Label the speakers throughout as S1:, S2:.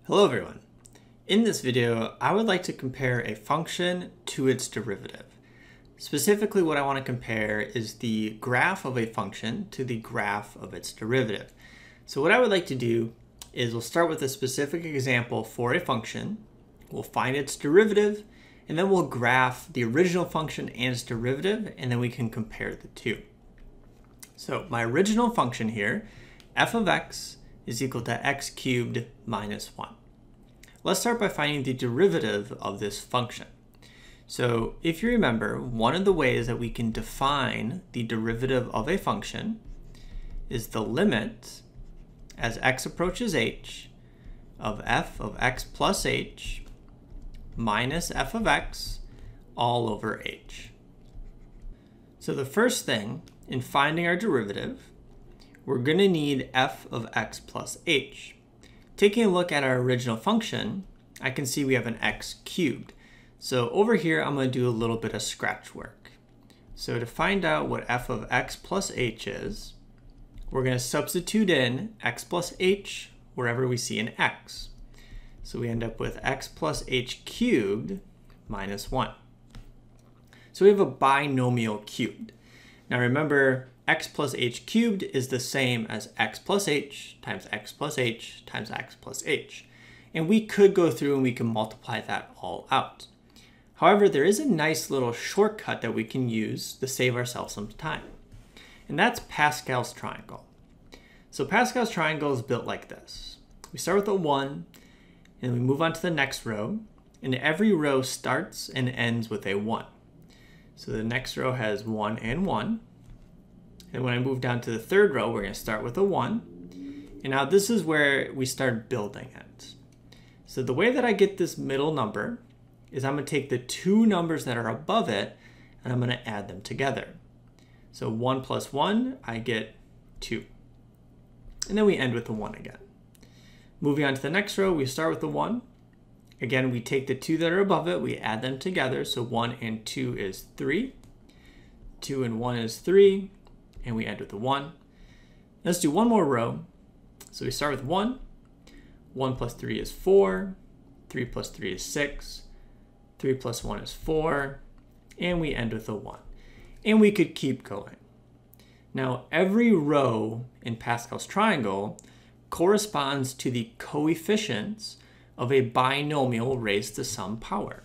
S1: Hello everyone. In this video, I would like to compare a function to its derivative. Specifically, what I want to compare is the graph of a function to the graph of its derivative. So what I would like to do is we'll start with a specific example for a function, we'll find its derivative, and then we'll graph the original function and its derivative, and then we can compare the two. So my original function here, f of x is equal to x cubed minus 1. Let's start by finding the derivative of this function. So if you remember, one of the ways that we can define the derivative of a function is the limit as x approaches h of f of x plus h minus f of x all over h. So the first thing in finding our derivative, we're going to need f of x plus h. Taking a look at our original function, I can see we have an x cubed. So over here, I'm going to do a little bit of scratch work. So to find out what f of x plus h is, we're going to substitute in x plus h wherever we see an x. So we end up with x plus h cubed minus 1. So we have a binomial cubed. Now remember, x plus h cubed is the same as x plus h times x plus h times x plus h. And we could go through and we can multiply that all out. However, there is a nice little shortcut that we can use to save ourselves some time. And that's Pascal's triangle. So Pascal's triangle is built like this. We start with a 1, and we move on to the next row. And every row starts and ends with a 1. So the next row has 1 and 1. And when I move down to the third row, we're going to start with a 1. And now this is where we start building it. So the way that I get this middle number is I'm going to take the two numbers that are above it, and I'm going to add them together. So 1 plus 1, I get 2. And then we end with the 1 again. Moving on to the next row, we start with the 1. Again, we take the two that are above it, we add them together. So 1 and 2 is 3. 2 and 1 is 3. And we end with a 1. Let's do one more row. So we start with 1. 1 plus 3 is 4. 3 plus 3 is 6. 3 plus 1 is 4. And we end with a 1. And we could keep going. Now, every row in Pascal's triangle corresponds to the coefficients of a binomial raised to some power.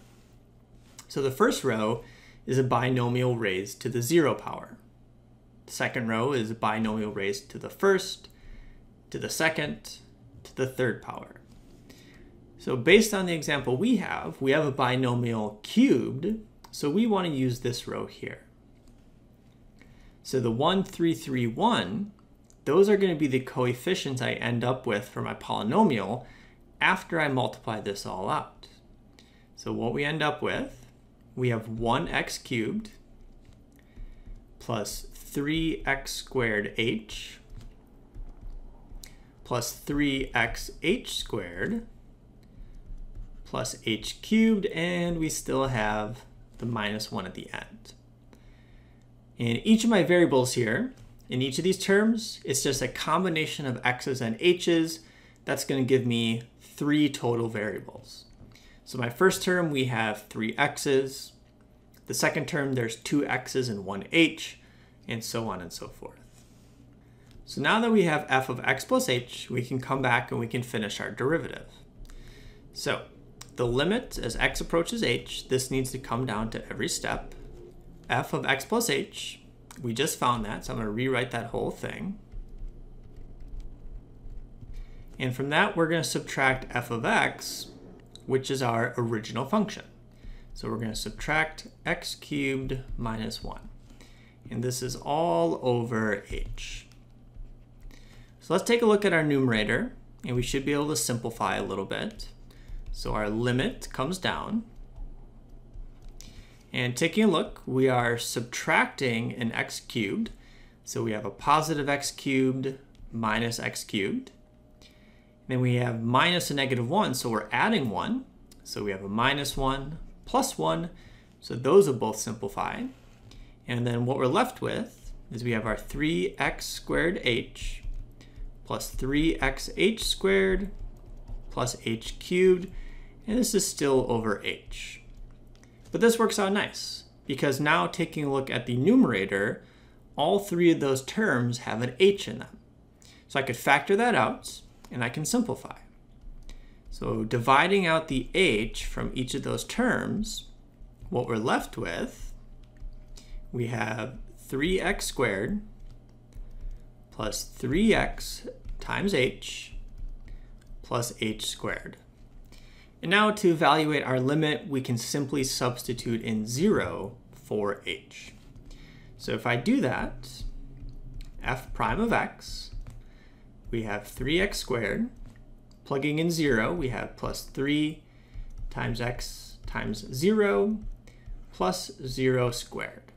S1: So the first row is a binomial raised to the 0 power. The second row is a binomial raised to the first, to the second, to the third power. So based on the example we have a binomial cubed, so we want to use this row here. So the 1, 3, 3, 1, those are going to be the coefficients I end up with for my polynomial after I multiply this all out. So what we end up with, we have 1x cubed plus 3x squared h plus 3xh squared plus h cubed, and we still have the minus 1 at the end. And each of my variables here, in each of these terms, it's just a combination of x's and h's. That's going to give me 3 total variables. So my first term, we have 3 x's. The second term, there's 2 x's and 1 h, and so on and so forth. So now that we have f of x plus h, we can come back and we can finish our derivative. So the limit as x approaches h, this needs to come down to every step. F of x plus h, we just found that, so I'm going to rewrite that whole thing. And from that, we're going to subtract f of x, which is our original function. So we're going to subtract x cubed minus 1. And this is all over h. So let's take a look at our numerator, and we should be able to simplify a little bit. So our limit comes down. And taking a look, we are subtracting an x cubed. So we have a positive x cubed minus x cubed. Then we have minus a negative 1, so we're adding 1. So we have a minus 1 plus 1. So those will both simplify. And then what we're left with is we have our 3x squared h plus 3xh squared plus h cubed, and this is still over h. But this works out nice, because now taking a look at the numerator, all three of those terms have an h in them. So I could factor that out, and I can simplify. So dividing out the h from each of those terms, what we're left with, we have 3x squared plus 3x times h plus h squared. And now to evaluate our limit, we can simply substitute in 0 for h. So if I do that, f prime of x, we have 3x squared. Plugging in 0, we have plus 3 times x times 0 plus 0 squared.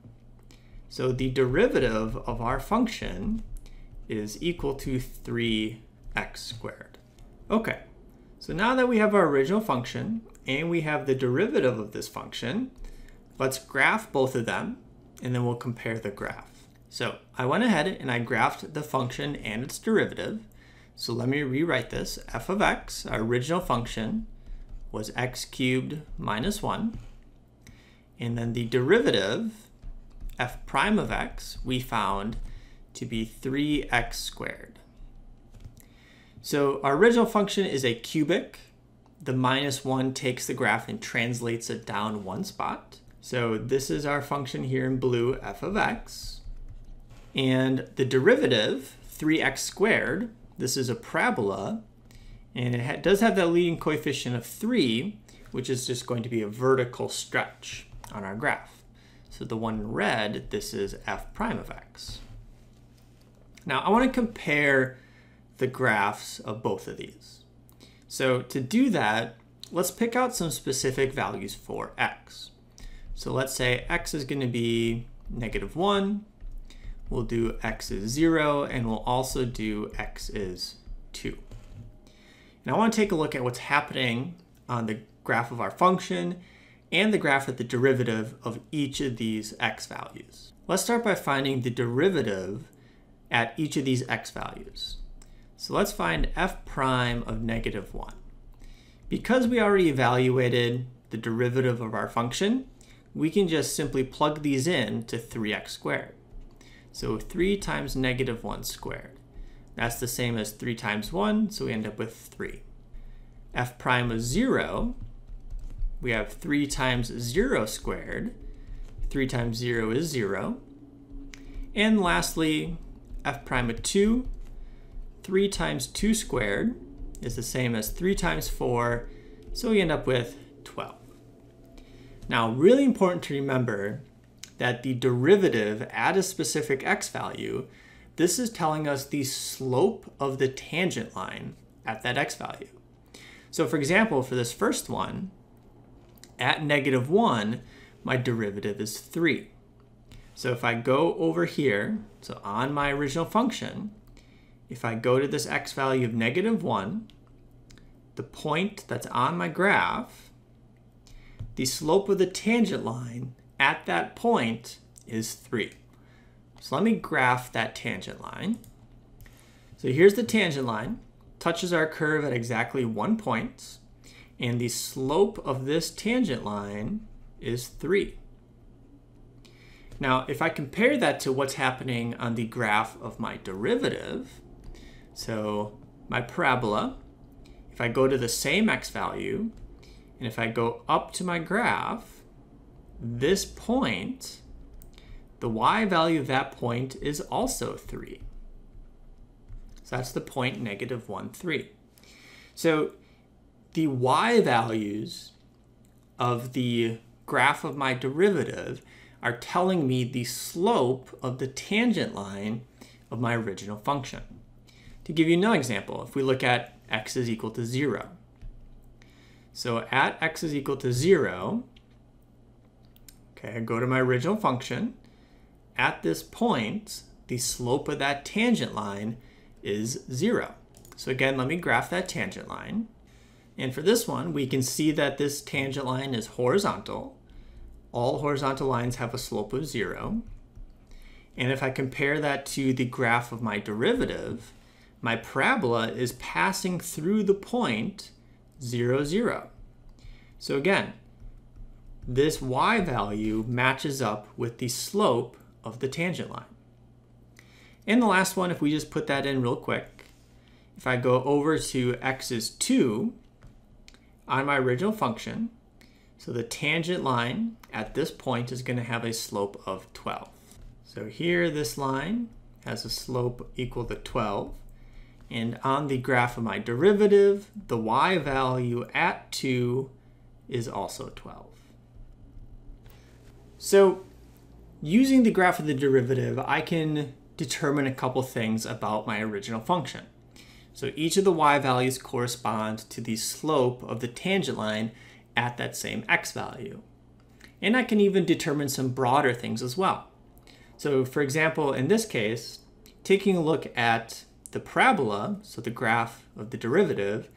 S1: So the derivative of our function is equal to 3x squared. Okay, so now that we have our original function and we have the derivative of this function, let's graph both of them and then we'll compare the graph. So I went ahead and I graphed the function and its derivative. So let me rewrite this. F of x, our original function, was x cubed minus 1. And then the derivative, f prime of x, we found to be 3x squared. So our original function is a cubic. The minus 1 takes the graph and translates it down one spot. So this is our function here in blue, f of x. And the derivative, 3x squared, this is a parabola, and it does have that leading coefficient of 3, which is just going to be a vertical stretch on our graph. So the one in red, this is f prime of x. Now I want to compare the graphs of both of these. So to do that, let's pick out some specific values for x. So let's say x is going to be -1. We'll do x is 0, and we'll also do x is 2. Now I want to take a look at what's happening on the graph of our function and the graph of the derivative of each of these x values. Let's start by finding the derivative at each of these x values. So let's find f prime of -1. Because we already evaluated the derivative of our function, we can just simply plug these in to 3x squared. So 3 times -1 squared. That's the same as 3 times 1, so we end up with 3. F prime of 0, we have 3 times 0 squared. 3 times 0 is 0. And lastly, f prime of 2, 3 times 2 squared is the same as 3 times 4, so we end up with 12. Now, really important to remember that the derivative at a specific x value, this is telling us the slope of the tangent line at that x value. So for example, for this first one, at -1, my derivative is 3. So if I go over here, so on my original function, if I go to this x value of -1, the point that's on my graph, the slope of the tangent line at that point is 3. So let me graph that tangent line. So here's the tangent line, touches our curve at exactly 1 point, and the slope of this tangent line is 3. Now, if I compare that to what's happening on the graph of my derivative, so my parabola, if I go to the same x value, and if I go up to my graph, this point, the y value of that point is also 3. So that's the point -1, 3. So the y values of the graph of my derivative are telling me the slope of the tangent line of my original function. To give you another example, if we look at x is equal to 0. So at x is equal to 0, okay, I go to my original function. At this point, the slope of that tangent line is 0. So again, let me graph that tangent line. And for this one, we can see that this tangent line is horizontal. All horizontal lines have a slope of 0. And if I compare that to the graph of my derivative, my parabola is passing through the point 0, 0. So again, this y value matches up with the slope of the tangent line. And the last one, if we just put that in real quick, if I go over to x is 2 on my original function, so the tangent line at this point is going to have a slope of 12. So here this line has a slope equal to 12. And on the graph of my derivative, the y value at 2 is also 12. So using the graph of the derivative, I can determine a couple things about my original function. So each of the y values correspond to the slope of the tangent line at that same x value. And I can even determine some broader things as well. So for example, in this case, taking a look at the parabola, so the graph of the derivative,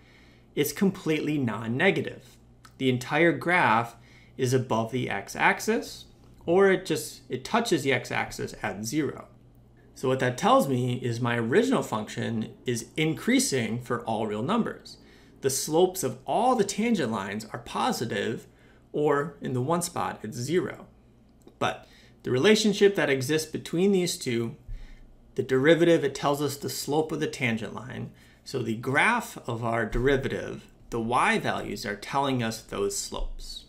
S1: it's completely non-negative. The entire graph is above the x-axis, or it touches the x-axis at 0. So what that tells me is my original function is increasing for all real numbers. The slopes of all the tangent lines are positive, or in the one spot, it's 0. But the relationship that exists between these two, the derivative, it tells us the slope of the tangent line. So the graph of our derivative, the y values are telling us those slopes.